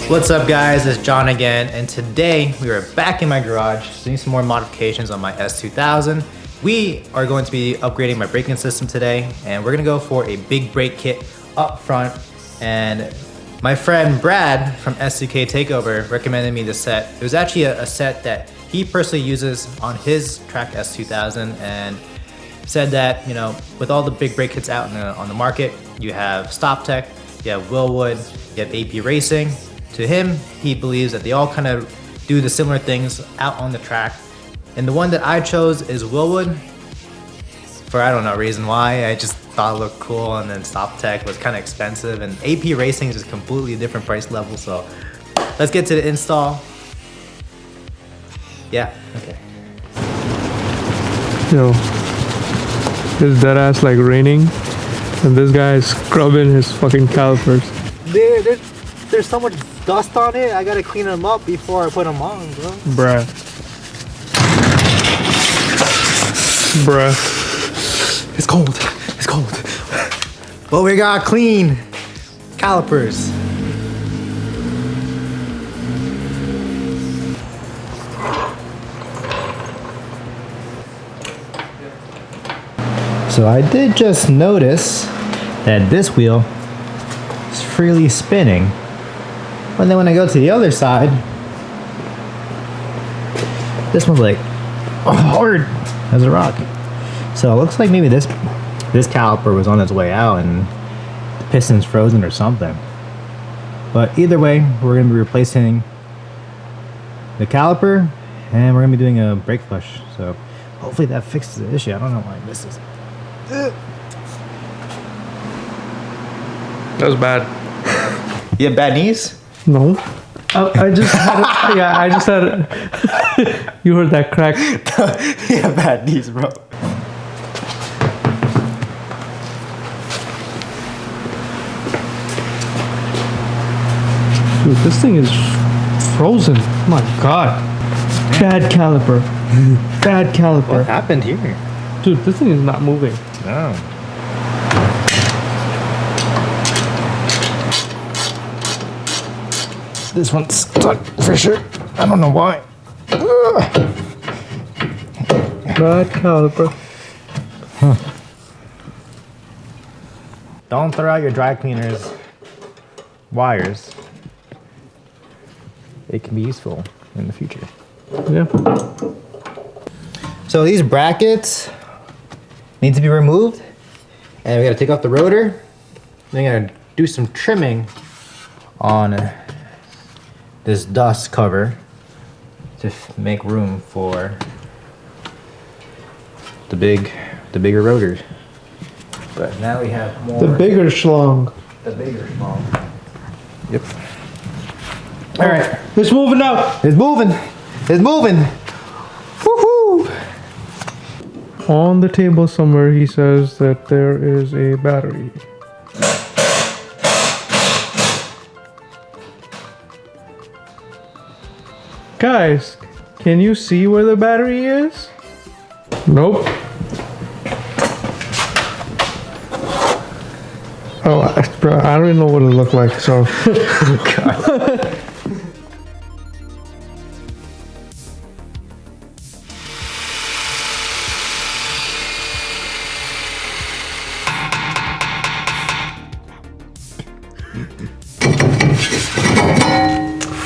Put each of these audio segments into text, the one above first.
What's up guys, it's John again, and today we are back in my garage doing some more modifications on my S2000. We are going to be upgrading my braking system today, and we're gonna go for a big brake kit up front. And my friend Brad from SCK Takeover recommended me this set. It was actually a set that he personally uses on his track S2000, and said that, you know, with all the big brake kits out on the market, you have StopTech, you have Wilwood, you have AP Racing. To him, he believes that they all kind of do the similar things out on the track. And the one that I chose is Wilwood, for I don't know reason why. I just thought it looked cool, and then StopTech was kind of expensive, and AP Racing is just completely different price level. So let's get to the install. Yeah, okay. Yo, it's dead ass like raining, and this guy is scrubbing his fucking calipers. There's so much dust on it, I gotta clean them up before I put them on, bro. Bruh. It's cold, it's cold. But we got clean calipers. So I did just notice that this wheel is freely spinning. And then when I go to the other side, this one's like hard as a rock. So it looks like maybe this caliper was on its way out and the piston's frozen or something. But either way, we're gonna be replacing the caliper, and we're gonna be doing a brake flush. So hopefully that fixes the issue. I don't know why this is. That was bad. You have bad knees? No. I just had it. Yeah, I just had it. You heard that crack. You have bad knees, bro. Dude, this thing is frozen. Oh my god. Bad caliper. Bad caliper. What happened here? Dude, this thing is not moving. No. This one's stuck for sure. I don't know why. Bad caliper. Huh. Don't throw out your dry cleaner's wires. It can be useful in the future. Yeah. So these brackets need to be removed, and we gotta take off the rotor. Then we gotta do some trimming on this dust cover to make room for the bigger rotors. But now we have more. The bigger schlong. The bigger schlong. Yep. All right. It's moving now. It's moving. It's moving. Woohoo! On the table somewhere, he says that there is a battery. Guys, can you see where the battery is? Nope. Oh, bro, I don't even know what it looked like, so. God.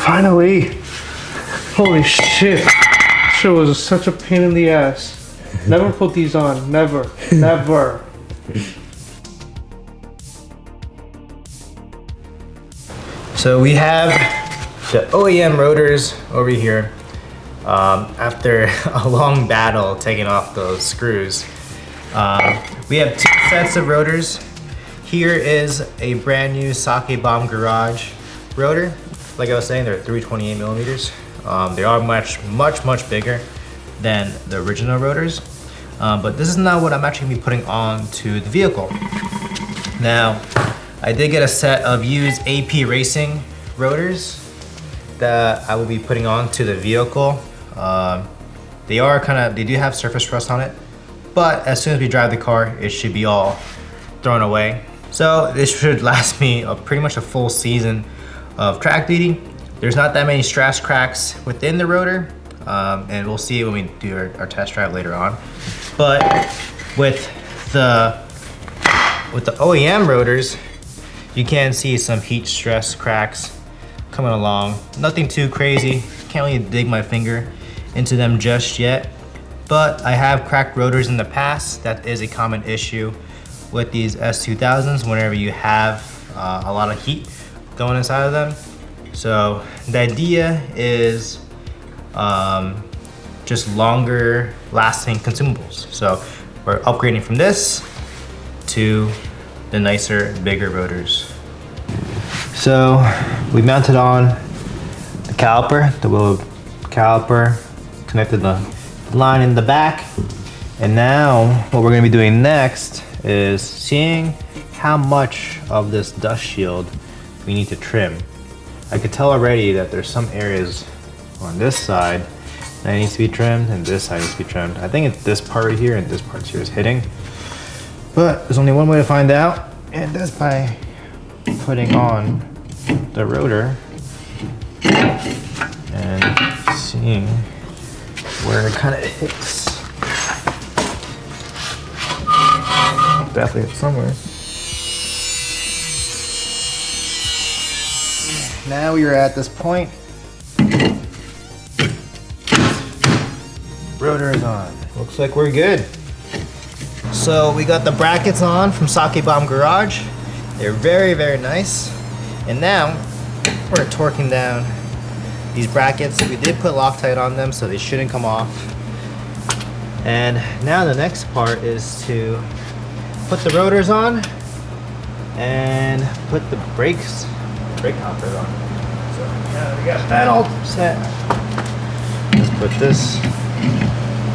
Finally! Holy shit! Shit was such a pain in the ass. Never put these on. Never. Never. So we have the OEM rotors over here. After a long battle taking off those screws, we have two sets of rotors. Here is a brand new SakeBombGarage rotor. Like I was saying, they're 328 millimeters. They are much bigger than the original rotors. But this is not what I'm actually gonna be putting on to the vehicle. Now, I did get a set of used AP Racing rotors that I will be putting on to the vehicle. They do have surface rust on it, but as soon as we drive the car, it should be all thrown away. So this should last me pretty much a full season of track duty. There's not that many stress cracks within the rotor, and we'll see when we do our test drive later on. But with the OEM rotors, you can see some heat stress cracks coming along. Nothing too crazy. Can't really dig my finger into them just yet. But I have cracked rotors in the past. That is a common issue with these S2000s whenever you have a lot of heat going inside of them. So the idea is just longer lasting consumables. So we're upgrading from this to the nicer, bigger rotors. So we mounted on the caliper, the Wilwood caliper, connected the line in the back. And now what we're gonna be doing next is seeing how much of this dust shield we need to trim. I could tell already that there's some areas on this side that needs to be trimmed and this side needs to be trimmed. I think it's this part right here and this part here is hitting. But there's only one way to find out, and that's by putting on the rotor and seeing where it kind of hits. Definitely somewhere. Now we are at this point. Rotor is on. Looks like we're good. So we got the brackets on from SakeBombGarage. They're very, very nice. And now we're torquing down these brackets. We did put Loctite on them, so they shouldn't come off. And now the next part is to put the rotors on and put the brake calipers on. So yeah, we got that all set. Let's put this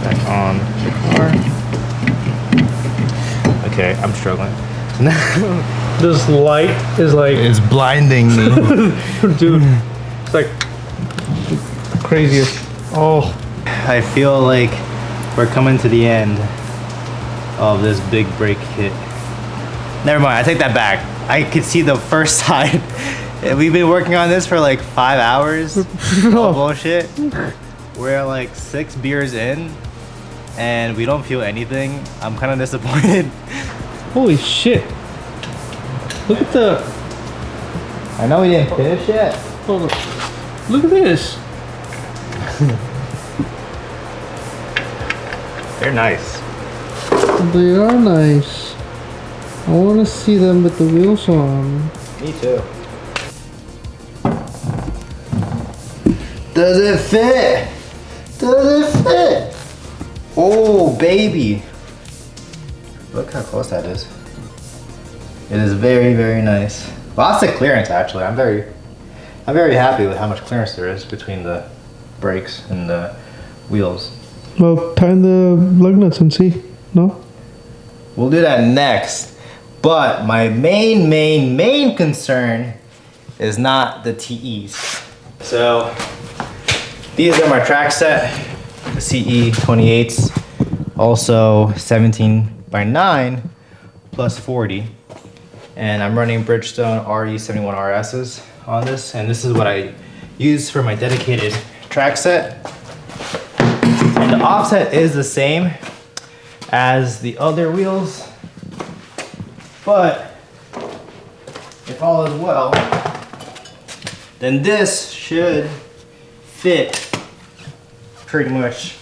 back on the car. Okay, I'm struggling. This light is like... It's blinding me. Dude, it's like craziest. Oh. I feel like we're coming to the end of this big brake kit. Never mind, I take that back. I could see the first side. We've been working on this for like 5 hours. Oh, bullshit. We're like 6 beers in and we don't feel anything. I'm kind of disappointed. Holy shit. Look at the... I know we didn't finish yet. Hold on. Look at this. They're nice. They are nice. I want to see them with the wheels on. Me too. Does it fit? Does it fit? Oh, baby. Look how close that is. It is very, very nice. Lots of clearance, actually. I'm very happy with how much clearance there is between the brakes and the wheels. Well, tighten the lug nuts and see. No? We'll do that next. But my main concern is not the TEs. So these are my track set, the CE 28s, also 17x9 plus 40. And I'm running Bridgestone RE71 RSs on this, and this is what I use for my dedicated track set. And the offset is the same as the other wheels, but if all is well, then this should fit pretty much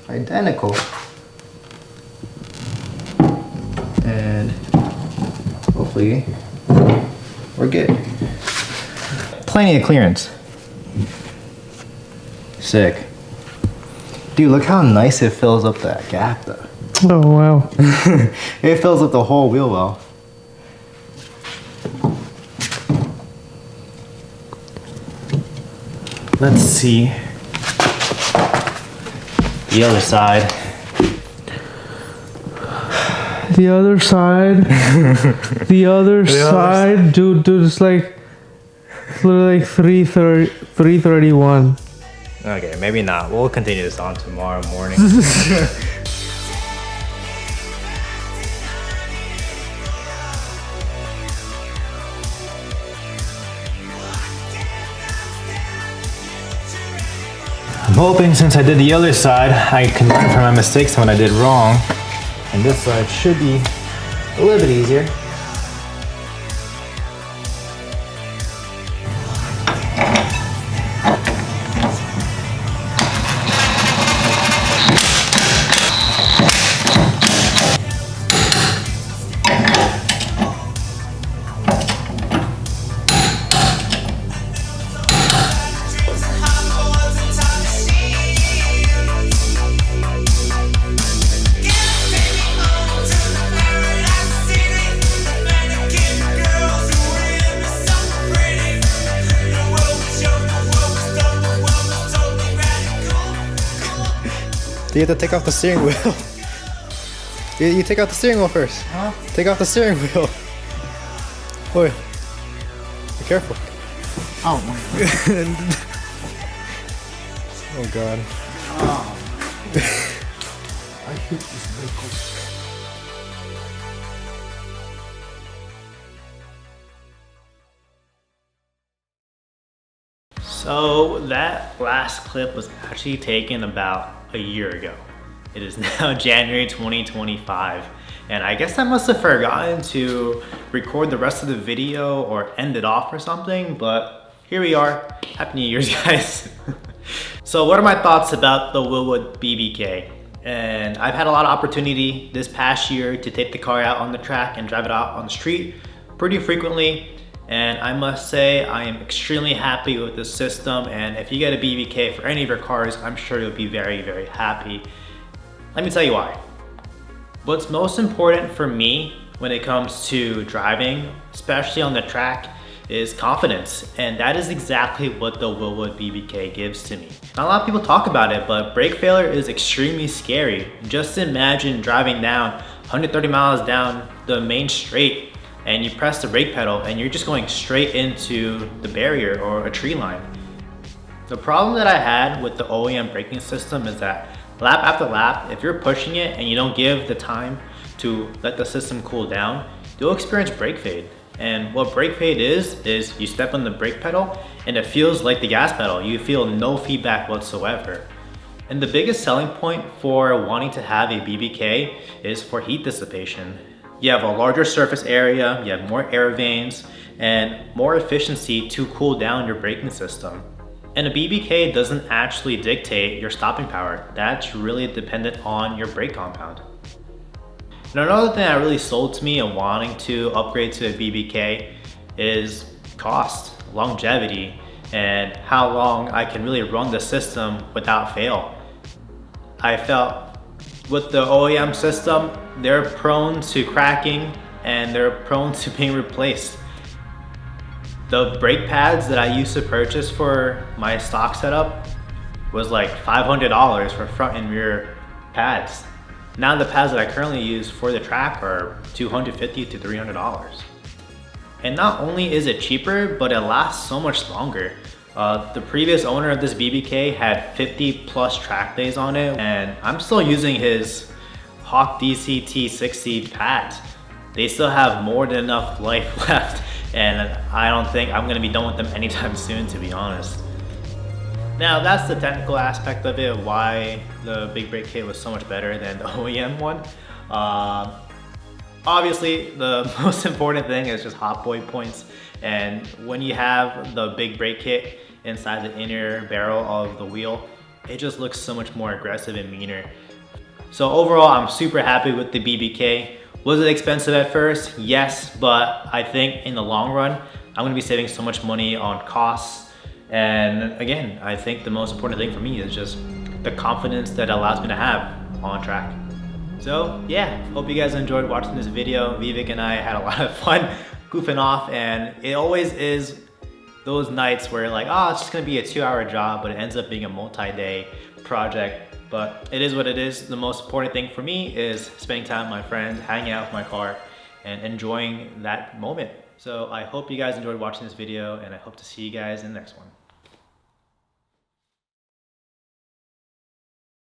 identical. And hopefully we're good. Plenty of clearance. Sick. Dude, look how nice it fills up that gap though. Oh, wow. It fills up the whole wheel well. Let's see the other side. The other side. The other side. Dude, it's like literally like 331. Okay, maybe not. We'll continue this on tomorrow morning. hoping since I did the other side, I can learn from my mistakes when I did wrong. And this side should be a little bit easier. You have to take off the steering wheel. You take out the steering wheel first. Huh? Take off the steering wheel. Boy, be careful. Oh my god. Oh god. Oh. I hate this vehicle. So that last clip was actually taken about a year ago. It is now January 2025, and I guess I must have forgotten to record the rest of the video or end it off or something, but here we are. Happy New Year's, guys. So what are my thoughts about the Wilwood BBK? And I've had a lot of opportunity this past year to take the car out on the track and drive it out on the street pretty frequently. And I must say, I am extremely happy with this system. And if you get a BBK for any of your cars, I'm sure you'll be very, very happy. Let me tell you why. What's most important for me when it comes to driving, especially on the track, is confidence. And that is exactly what the Wilwood BBK gives to me. Not a lot of people talk about it, but brake failure is extremely scary. Just imagine driving down 130 miles down the main straight and you press the brake pedal and you're just going straight into the barrier or a tree line. The problem that I had with the OEM braking system is that lap after lap, if you're pushing it and you don't give the time to let the system cool down, you'll experience brake fade. And what brake fade is you step on the brake pedal and it feels like the gas pedal. You feel no feedback whatsoever. And the biggest selling point for wanting to have a BBK is for heat dissipation. You have a larger surface area, you have more air veins, and more efficiency to cool down your braking system. And a BBK doesn't actually dictate your stopping power. That's really dependent on your brake compound. And another thing that really sold to me of wanting to upgrade to a BBK is cost, longevity, and how long I can really run the system without fail. I felt with the OEM system, they're prone to cracking and they're prone to being replaced. The brake pads that I used to purchase for my stock setup was like $500 for front and rear pads. Now the pads that I currently use for the track are $250 to $300. And not only is it cheaper, but it lasts so much longer. The previous owner of this BBK had 50 plus track days on it, and I'm still using his Hawk DCT 60 pads. They still have more than enough life left, and I don't think I'm gonna be done with them anytime soon, to be honest. Now that's the technical aspect of it, why the Big Brake Kit was so much better than the OEM one. Obviously, the most important thing is just hot boy points. And when you have the Big Brake Kit inside the inner barrel of the wheel, it just looks so much more aggressive and meaner. So overall, I'm super happy with the BBK. Was it expensive at first? Yes, but I think in the long run, I'm gonna be saving so much money on costs. And again, I think the most important thing for me is just the confidence that it allows me to have on track. So yeah, hope you guys enjoyed watching this video. Vivek and I had a lot of fun goofing off, and it always is those nights where like, oh, it's just gonna be a 2-hour job, but it ends up being a multi-day project. But it is what it is. The most important thing for me is spending time with my friends, hanging out with my car, and enjoying that moment. So I hope you guys enjoyed watching this video, and I hope to see you guys in the next one.